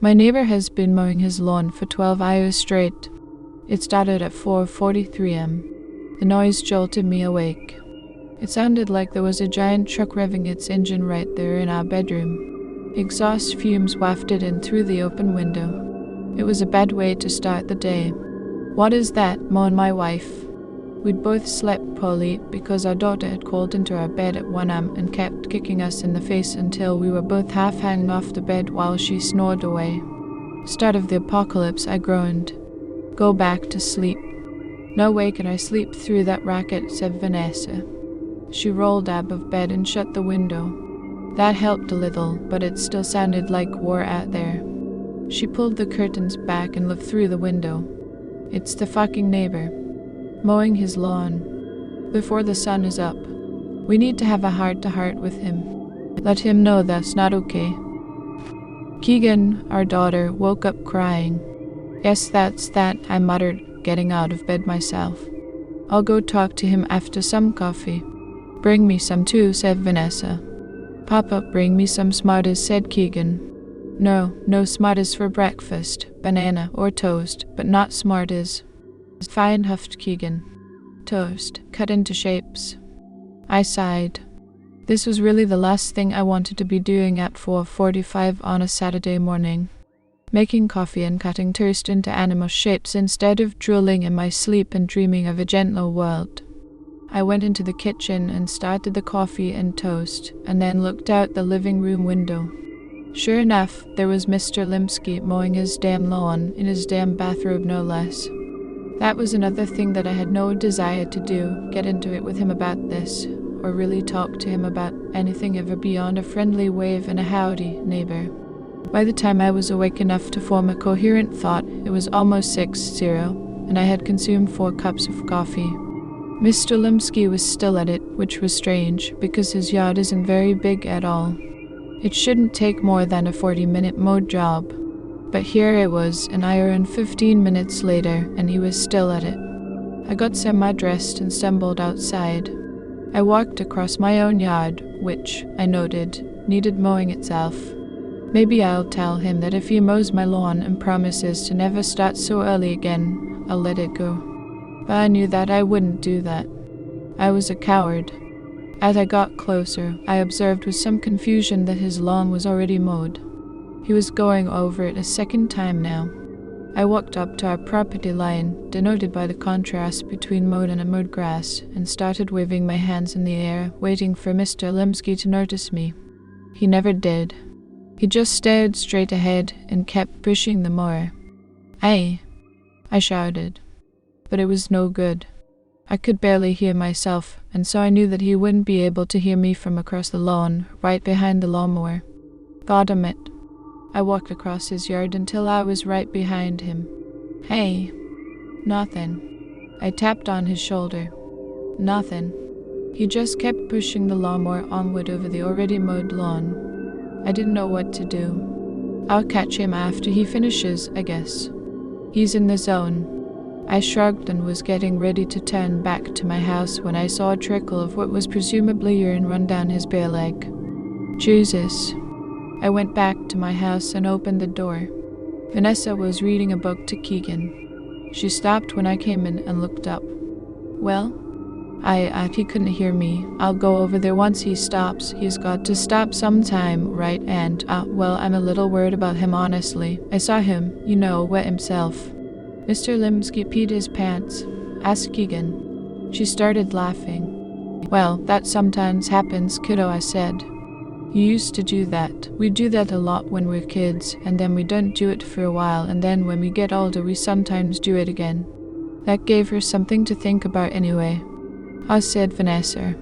My neighbor has been mowing his lawn for 12 hours straight. It started at 4:43 am. The noise jolted me awake. It sounded like there was a giant truck revving its engine right there in our bedroom. Exhaust fumes wafted in through the open window. It was a bad way to start the day. "What is that?" moaned my wife. We'd both slept poorly because our daughter had crawled into our bed at 1 am and kept kicking us in the face until we were both half hanging off the bed while she snored away. "Start of the apocalypse," I groaned. "Go back to sleep." "No way can I sleep through that racket," said Vanessa. She rolled out of bed and shut the window. That helped a little, but it still sounded like war out there. She pulled the curtains back and looked through the window. "It's the fucking neighbor, mowing his lawn before the sun is up. We need to have a heart-to-heart with him. Let him know that's not okay." Keegan, our daughter, woke up crying. "Yes, that's that," I muttered, getting out of bed myself. "I'll go talk to him after some coffee." "Bring me some too," said Vanessa. "Papa, bring me some Smarties," said Keegan. No Smarties for breakfast, banana or toast, but not Smarties." "Fine," huffed Keegan. "Toast, cut into shapes." I sighed. This was really the last thing I wanted to be doing at 4:45 on a Saturday morning. Making coffee and cutting toast into animal shapes instead of drooling in my sleep and dreaming of a gentler world. I went into the kitchen and started the coffee and toast, and then looked out the living room window. Sure enough, there was Mr. Limsky mowing his damn lawn, in his damn bathrobe no less. That was another thing that I had no desire to do, get into it with him about this, or really talk to him about anything ever beyond a friendly wave and a howdy, neighbor. By the time I was awake enough to form a coherent thought, it was almost 6:00, and I had consumed 4 cups of coffee. Mr. Limsky was still at it, which was strange, because his yard isn't very big at all. It shouldn't take more than a 40-minute mow job. But here it was, an hour and 15 minutes later, and he was still at it. I got semi-dressed and stumbled outside. I walked across my own yard, which, I noted, needed mowing itself. Maybe I'll tell him that if he mows my lawn and promises to never start so early again, I'll let it go. But I knew that I wouldn't do that. I was a coward. As I got closer, I observed with some confusion that his lawn was already mowed. He was going over it a second time now. I walked up to our property line, denoted by the contrast between mowed and unmowed grass, and started waving my hands in the air, waiting for Mr. Limsky to notice me. He never did. He just stared straight ahead and kept pushing the mower. "Hey!" I shouted. But it was no good. I could barely hear myself, and so I knew that he wouldn't be able to hear me from across the lawn, right behind the lawnmower. Got him it. I walked across his yard until I was right behind him. "Hey!" Nothing. I tapped on his shoulder. Nothing. He just kept pushing the lawnmower onward over the already mowed lawn. I didn't know what to do. I'll catch him after he finishes, I guess. He's in the zone. I shrugged and was getting ready to turn back to my house when I saw a trickle of what was presumably urine run down his bare leg. Jesus. I went back to my house and opened the door. Vanessa was reading a book to Keegan. She stopped when I came in and looked up. "Well?" He couldn't hear me. "I'll go over there once he stops. He's got to stop sometime, right? And, well, I'm a little worried about him, honestly. I saw him, wet himself." Mr. Limsky peed his pants. Asked Keegan. She started laughing. "Well, that sometimes happens, kiddo," I said. "You used to do that. We do that a lot when we're kids, and then we don't do it for a while, and then when we get older we sometimes do it again." That gave her something to think about anyway. Said Vanessa.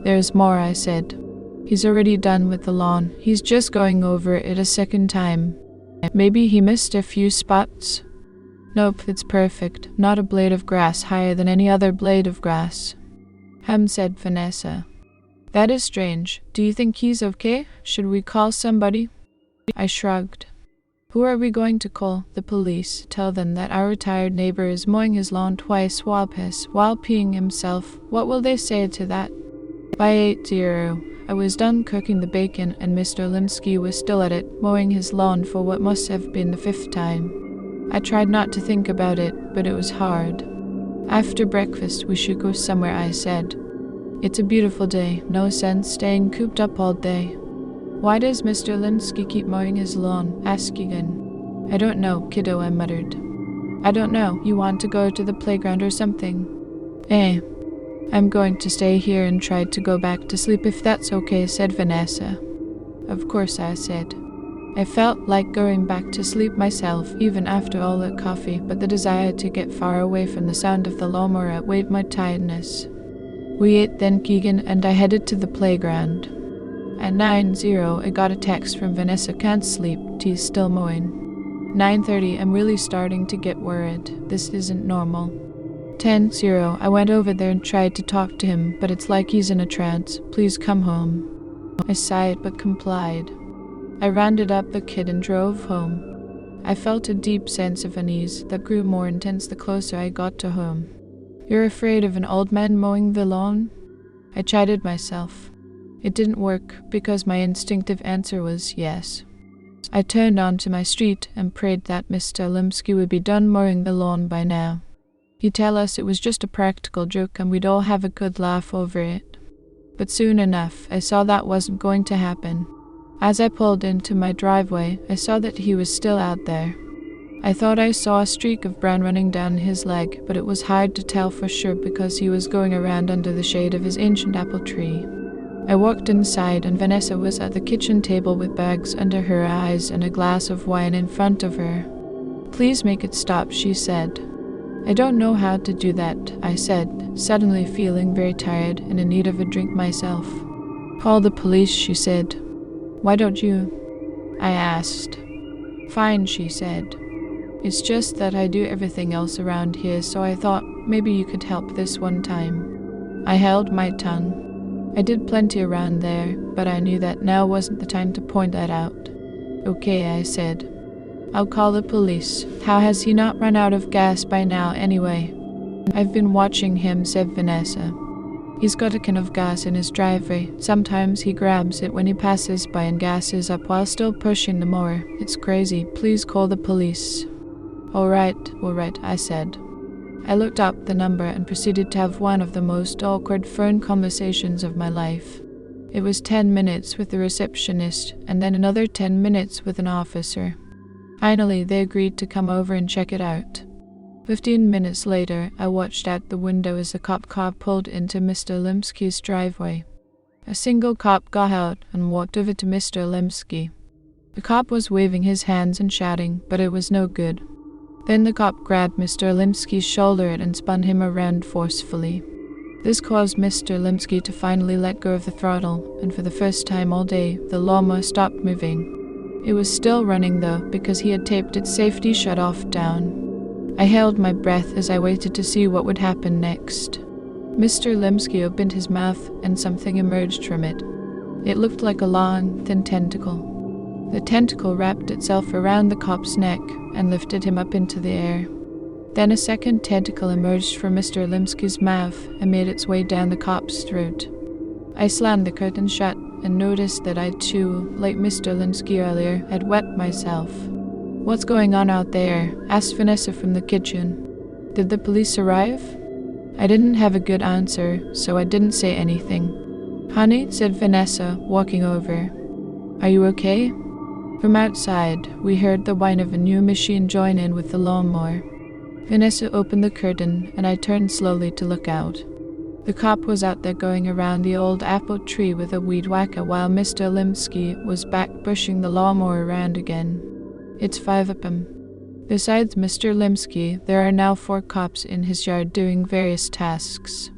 "There's more," I said. "He's already done with the lawn. He's just going over it a second time. Maybe he missed a few spots." "Nope, it's perfect. Not a blade of grass higher than any other blade of grass." Said Vanessa. "That is strange. Do you think he's okay? Should we call somebody?" I shrugged. "Who are we going to call? The police. Tell them that our retired neighbor is mowing his lawn twice while peeing himself. What will they say to that?" By 8:00, I was done cooking the bacon and Mr. Linsky was still at it, mowing his lawn for what must have been the 5th time. I tried not to think about it, but it was hard. After breakfast, we should go somewhere, I said. It's a beautiful day, no sense staying cooped up all day. Why does Mr. Linsky keep mowing his lawn? Asked Keegan. I don't know, kiddo, I muttered. I don't know, you want to go to the playground or something? I'm going to stay here and try to go back to sleep if that's okay, said Vanessa. Of course, I said. I felt like going back to sleep myself, even after all that coffee, but the desire to get far away from the sound of the lawnmower outweighed my tiredness. We ate then, Keegan, and I headed to the playground. At 9:00, I got a text from Vanessa, can't sleep, T's still mowing. 9:30, I'm really starting to get worried. This isn't normal. 10:00, I went over there and tried to talk to him, but it's like he's in a trance. Please come home. I sighed but complied. I rounded up the kid and drove home. I felt a deep sense of unease that grew more intense the closer I got to home. You're afraid of an old man mowing the lawn? I chided myself. It didn't work because my instinctive answer was yes. I turned onto my street and prayed that Mr. Linsky would be done mowing the lawn by now. He'd tell us it was just a practical joke and we'd all have a good laugh over it. But soon enough, I saw that wasn't going to happen. As I pulled into my driveway, I saw that he was still out there. I thought I saw a streak of brown running down his leg, but it was hard to tell for sure because he was going around under the shade of his ancient apple tree. I walked inside and Vanessa was at the kitchen table with bags under her eyes and a glass of wine in front of her. Please make it stop, she said. I don't know how to do that, I said, suddenly feeling very tired and in need of a drink myself. Call the police, she said. Why don't you? I asked. Fine, she said. It's just that I do everything else around here, so I thought maybe you could help this one time. I held my tongue. I did plenty around there, but I knew that now wasn't the time to point that out. Okay, I said. I'll call the police. How has he not run out of gas by now anyway? I've been watching him, said Vanessa. He's got a can of gas in his driveway. Sometimes he grabs it when he passes by and gasses up while still pushing the mower. It's crazy. Please call the police. All right, I said. I looked up the number and proceeded to have one of the most awkward phone conversations of my life. It was 10 minutes with the receptionist and then another 10 minutes with an officer. Finally, they agreed to come over and check it out. 15 minutes later, I watched out the window as a cop car pulled into Mr. Linsky's driveway. A single cop got out and walked over to Mr. Linsky. The cop was waving his hands and shouting, but it was no good. Then the cop grabbed Mr. Linsky's shoulder and spun him around forcefully. This caused Mr. Linsky to finally let go of the throttle, and for the first time all day, the lawnmower stopped moving. It was still running though, because he had taped its safety shut-off down. I held my breath as I waited to see what would happen next. Mr. Linsky opened his mouth and something emerged from it. It looked like a long, thin tentacle. The tentacle wrapped itself around the cop's neck and lifted him up into the air. Then a second tentacle emerged from Mr. Linsky's mouth and made its way down the cop's throat. I slammed the curtain shut and noticed that I too, like Mr. Linsky earlier, had wet myself. What's going on out there? Asked Vanessa from the kitchen. Did the police arrive? I didn't have a good answer, so I didn't say anything. Honey, said Vanessa, walking over. Are you okay? From outside, we heard the whine of a new machine join in with the lawnmower. Vanessa opened the curtain, and I turned slowly to look out. The cop was out there going around the old apple tree with a weed whacker while Mr. Linsky was back pushing the lawnmower around again. It's 5 of them. Besides Mr. Linsky, there are now 4 cops in his yard doing various tasks.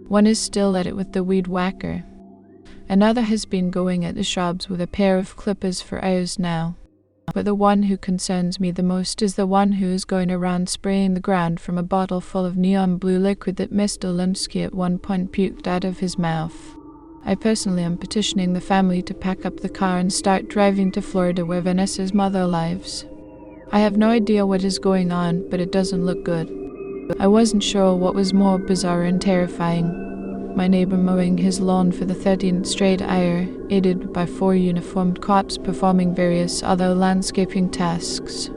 One is still at it with the weed whacker. Another has been going at the shrubs with a pair of clippers for hours now. But the one who concerns me the most is the one who is going around spraying the ground from a bottle full of neon blue liquid that Mr. Linsky at one point puked out of his mouth. I personally am petitioning the family to pack up the car and start driving to Florida where Vanessa's mother lives. I have no idea what is going on, but it doesn't look good. I wasn't sure what was more bizarre and terrifying. my neighbor mowing his lawn for the 13th straight hour, aided by 4 uniformed cops performing various other landscaping tasks,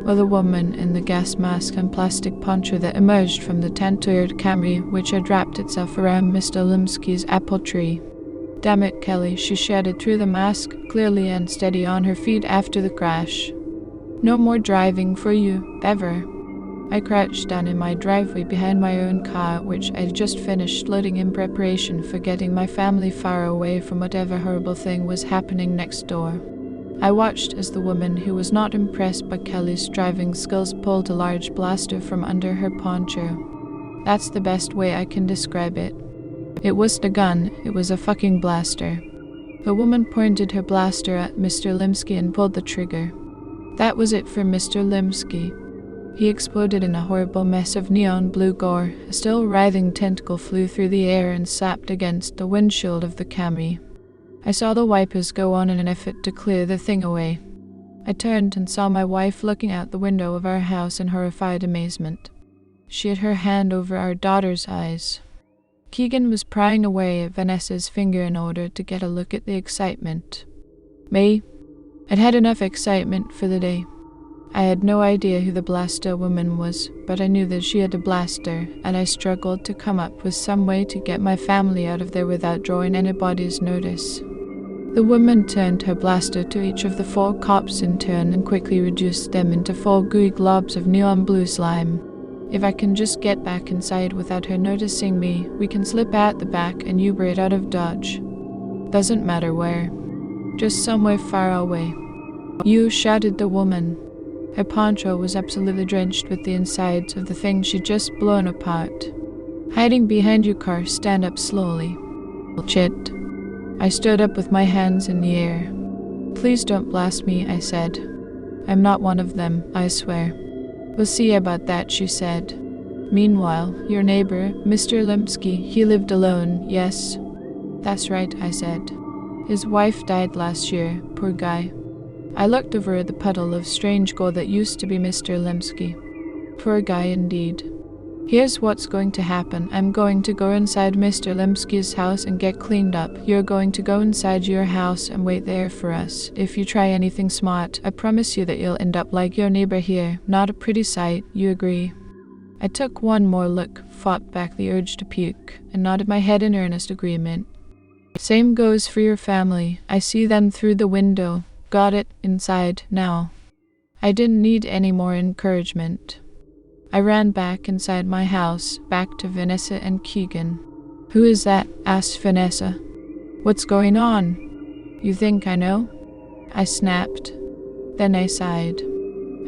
while the woman in the gas mask and plastic poncho that emerged from the tent-tiered Camry which had wrapped itself around Mr. Limsky's apple tree. "Damn it, Kelly," she shouted through the mask, clearly unsteady on her feet after the crash. "No more driving for you, ever." I crouched down in my driveway behind my own car, which I'd just finished loading in preparation for getting my family far away from whatever horrible thing was happening next door. I watched as the woman, who was not impressed by Kelly's driving skills, pulled a large blaster from under her poncho. That's the best way I can describe it. It wasn't a gun, it was a fucking blaster. The woman pointed her blaster at Mr. Limsky and pulled the trigger. That was it for Mr. Limsky. He exploded in a horrible mess of neon blue gore. A still writhing tentacle flew through the air and slapped against the windshield of the Camry. I saw the wipers go on in an effort to clear the thing away. I turned and saw my wife looking out the window of our house in horrified amazement. She had her hand over our daughter's eyes. Keegan was prying away at Vanessa's finger in order to get a look at the excitement. Me? I'd had enough excitement for the day. I had no idea who the blaster woman was, but I knew that she had a blaster, and I struggled to come up with some way to get my family out of there without drawing anybody's notice. The woman turned her blaster to each of the 4 cops in turn and quickly reduced them into 4 gooey globs of neon blue slime. If I can just get back inside without her noticing me, we can slip out the back and U-braid out of Dodge. Doesn't matter where. Just somewhere far away. "You," shouted the woman. Her poncho was absolutely drenched with the insides of the thing she'd just blown apart. "Hiding behind your car, stand up slowly." "Shit." I stood up with my hands in the air. "Please don't blast me," I said. "I'm not one of them, I swear." "We'll see about that," she said. "Meanwhile, your neighbor, Mr. Limsky, he lived alone, yes?" "That's right," I said. "His wife died last year, poor guy." I looked over at the puddle of strange gold that used to be Mr. Limsky. Poor guy indeed. "Here's what's going to happen. I'm going to go inside Mr. Limsky's house and get cleaned up. You're going to go inside your house and wait there for us. If you try anything smart, I promise you that you'll end up like your neighbor here. Not a pretty sight, you agree?" I took one more look, fought back the urge to puke, and nodded my head in earnest agreement. "Same goes for your family. I see them through the window. Got it, inside, now." I didn't need any more encouragement. I ran back inside my house, back to Vanessa and Keegan. "Who is that?" asked Vanessa. "What's going on?" "You think I know?" I snapped. Then I sighed.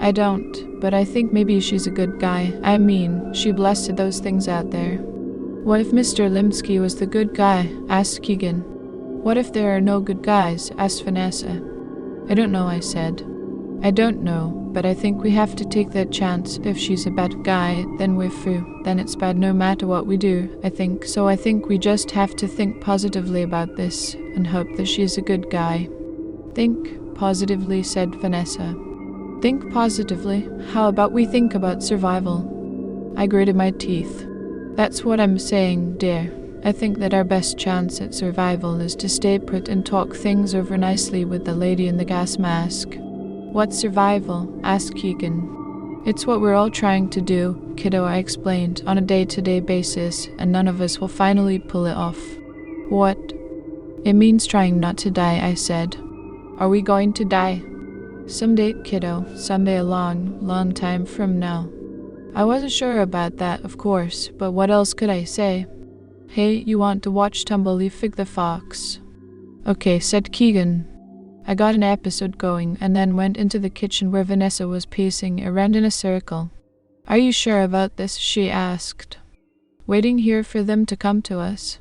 "I don't, but I think maybe she's a good guy. I mean, she blasted those things out there." "What if Mr. Limsky was the good guy?" asked Keegan. "What if there are no good guys?" asked Vanessa. "I don't know," I said. "I don't know, but I think we have to take that chance. If she's a bad guy, then we're through. Then it's bad no matter what we do, I think. So I think we just have to think positively about this and hope that she's a good guy." "Think positively," said Vanessa. "Think positively? How about we think about survival?" I gritted my teeth. "That's what I'm saying, dear. I think that our best chance at survival is to stay put and talk things over nicely with the lady in the gas mask." "What's survival?" asked Keegan. "It's what we're all trying to do, kiddo," I explained, "on a day-to-day basis, and none of us will finally pull it off." "What?" "It means trying not to die," I said. "Are we going to die?" "Someday, kiddo. Someday a long, long time from now." I wasn't sure about that, of course, but what else could I say? "Hey, you want to watch Tumbleleaf Fig the Fox?" "Okay," said Keegan. I got an episode going and then went into the kitchen where Vanessa was pacing around in a circle. "Are you sure about this?" she asked. "Waiting here for them to come to us?"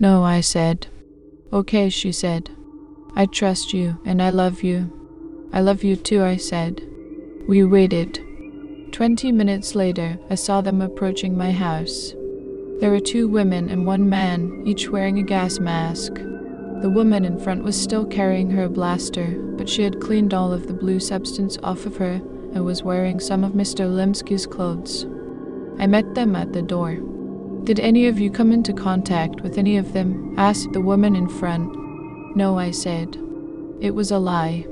"No," I said. "Okay," she said. "I trust you and I love you." "I love you too," I said. We waited. 20 minutes later, I saw them approaching my house. There were 2 women and 1 man, each wearing a gas mask. The woman in front was still carrying her blaster, but she had cleaned all of the blue substance off of her and was wearing some of Mr. Limsky's clothes. I met them at the door. Did any of you come into contact with any of them? Asked the woman in front. No, I said. It was a lie.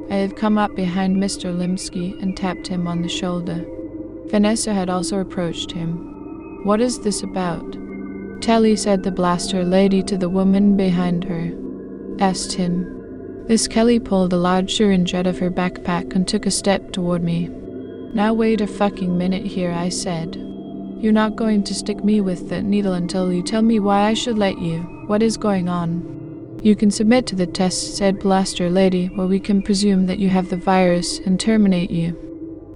I had come up behind Mr. Limsky and tapped him on the shoulder. Vanessa had also approached him. What is this about? Telly, said the blaster lady to the woman behind her. Asked him. This Kelly pulled a large syringe out of her backpack and took a step toward me. Now wait a fucking minute here, I said. You're not going to stick me with that needle until you tell me why I should let you. What is going on? You can submit to the test, said Blaster Lady, where we can presume that you have the virus and terminate you.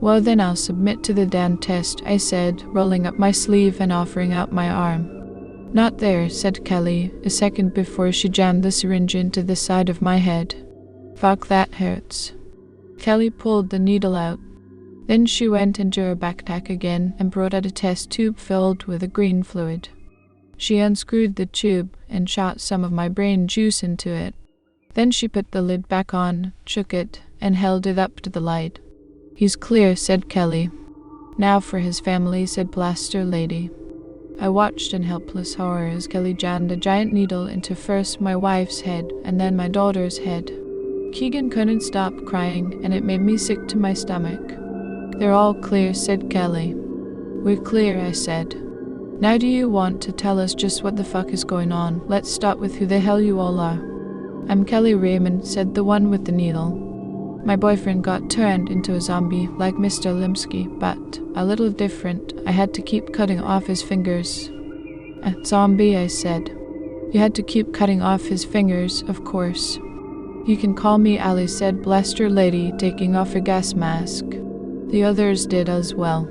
Well then I'll submit to the damn test, I said, rolling up my sleeve and offering out my arm. Not there, said Kelly, a second before she jammed the syringe into the side of my head. Fuck, that hurts. Kelly pulled the needle out. Then she went into her backpack again and brought out a test tube filled with a green fluid. She unscrewed the tube and shot some of my brain juice into it. Then she put the lid back on, shook it, and held it up to the light. He's clear, said Kelly. Now for his family, said Blaster Lady. I watched in helpless horror as Kelly jammed a giant needle into first my wife's head and then my daughter's head. Keegan couldn't stop crying, and it made me sick to my stomach. They're all clear, said Kelly. We're clear, I said. Now do you want to tell us just what the fuck is going on? Let's start with who the hell you all are. I'm Kelly Raymond, said the one with the needle. My boyfriend got turned into a zombie like Mr. Limsky, but a little different. I had to keep cutting off his fingers. A zombie, I said. You had to keep cutting off his fingers, of course. You can call me Ali, said Blaster Lady, taking off her gas mask. The others did as well.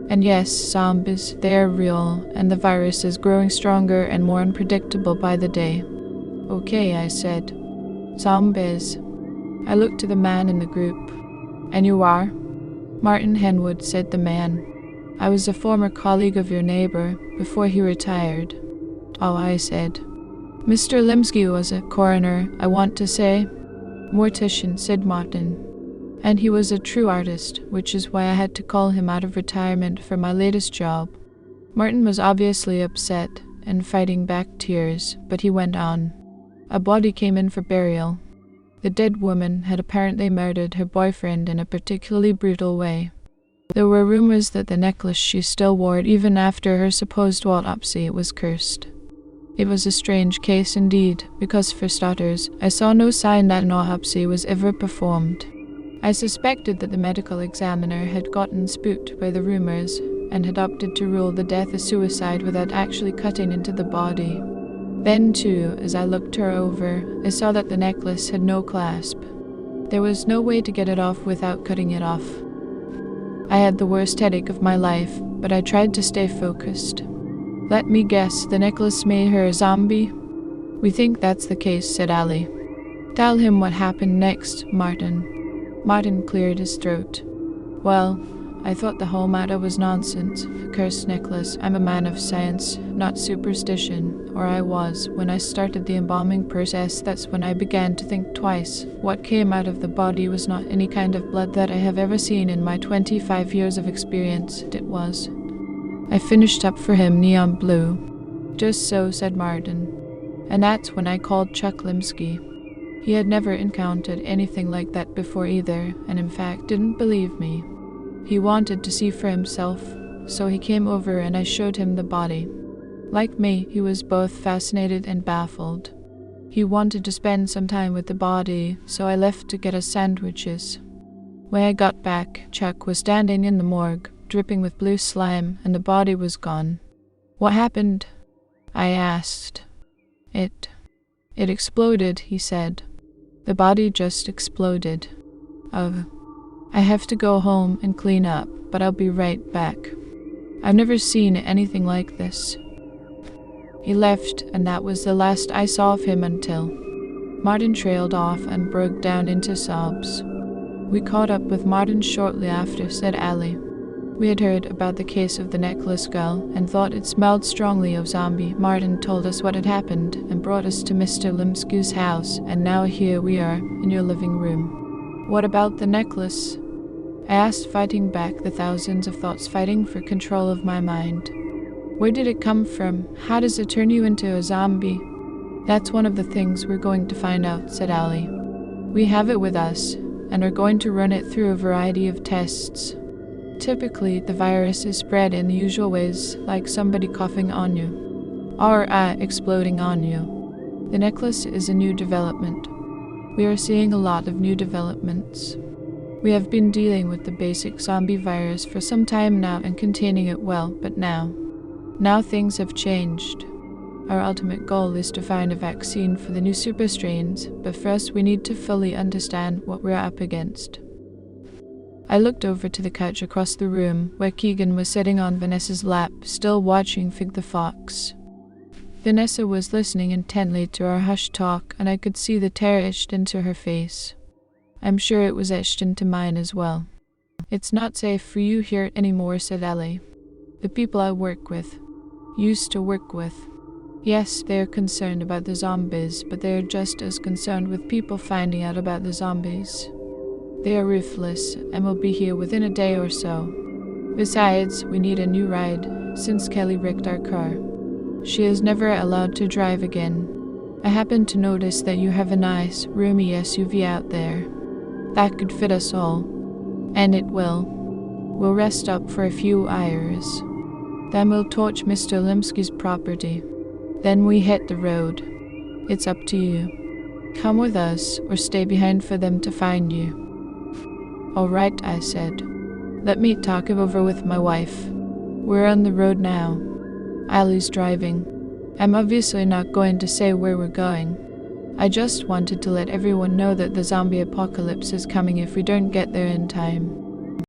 And yes, zombies, they are real, and the virus is growing stronger and more unpredictable by the day. Okay, I said. Zombies. I looked to the man in the group. And you are? Martin Henwood, said the man. I was a former colleague of your neighbor before he retired. Oh, I said. Mr. Limsky was a coroner, I want to say. Mortician, said Martin. And he was a true artist, which is why I had to call him out of retirement for my latest job. Martin was obviously upset and fighting back tears, but he went on. A body came in for burial. The dead woman had apparently murdered her boyfriend in a particularly brutal way. There were rumors that the necklace she still wore even after her supposed autopsy was cursed. It was a strange case indeed, because for starters, I saw no sign that an autopsy was ever performed. I suspected that the medical examiner had gotten spooked by the rumors and had opted to rule the death a suicide without actually cutting into the body. Then, too, as I looked her over, I saw that the necklace had no clasp. There was no way to get it off without cutting it off. I had the worst headache of my life, but I tried to stay focused. Let me guess, the necklace made her a zombie? We think that's the case, said Ali. Tell him what happened next, Martin. Martin cleared his throat. Well, I thought the whole matter was nonsense. A cursed necklace. I'm a man of science, not superstition, or I was. When I started the embalming process, that's when I began to think twice. What came out of the body was not any kind of blood that I have ever seen in my 25 years of experience. It was. I finished up for him neon blue. Just so, said Martin. And that's when I called Chuck Limsky. He had never encountered anything like that before either, and in fact didn't believe me. He wanted to see for himself, so he came over and I showed him the body. Like me, he was both fascinated and baffled. He wanted to spend some time with the body, so I left to get us sandwiches. When I got back, Chuck was standing in the morgue, dripping with blue slime, and the body was gone. What happened? I asked. It exploded, he said. The body just exploded. I have to go home and clean up, but I'll be right back. I've never seen anything like this. He left, and that was the last I saw of him until... Martin trailed off and broke down into sobs. We caught up with Martin shortly after, said Ali. We had heard about the case of the necklace girl and thought it smelled strongly of zombie. Martin told us what had happened and brought us to Mr. Limsky's house, and now here we are in your living room. What about the necklace? I asked, fighting back the thousands of thoughts fighting for control of my mind. Where did it come from? How does it turn you into a zombie? That's one of the things we're going to find out, said Allie. We have it with us, and are going to run it through a variety of tests. Typically, the virus is spread in the usual ways, like somebody coughing on you, or exploding on you. The necklace is a new development. We are seeing a lot of new developments. We have been dealing with the basic zombie virus for some time now and containing it well, but now things have changed. Our ultimate goal is to find a vaccine for the new super strains, but first we need to fully understand what we're up against. I looked over to the couch across the room, where Keegan was sitting on Vanessa's lap, still watching Fig the Fox. Vanessa was listening intently to our hushed talk, and I could see the terror etched into her face. I'm sure it was etched into mine as well. It's not safe for you here anymore, said Ellie. The people I used to work with. Yes, they are concerned about the zombies, but they are just as concerned with people finding out about the zombies. They are ruthless, and will be here within a day or so. Besides, we need a new ride, since Kelly wrecked our car. She is never allowed to drive again. I happened to notice that you have a nice, roomy SUV out there. That could fit us all. And it will. We'll rest up for a few hours. Then we'll torch Mr. Limsky's property. Then we hit the road. It's up to you. Come with us, or stay behind for them to find you. All right, I said. Let me talk it over with my wife. We're on the road now. Allie's driving. I'm obviously not going to say where we're going. I just wanted to let everyone know that the zombie apocalypse is coming if we don't get there in time.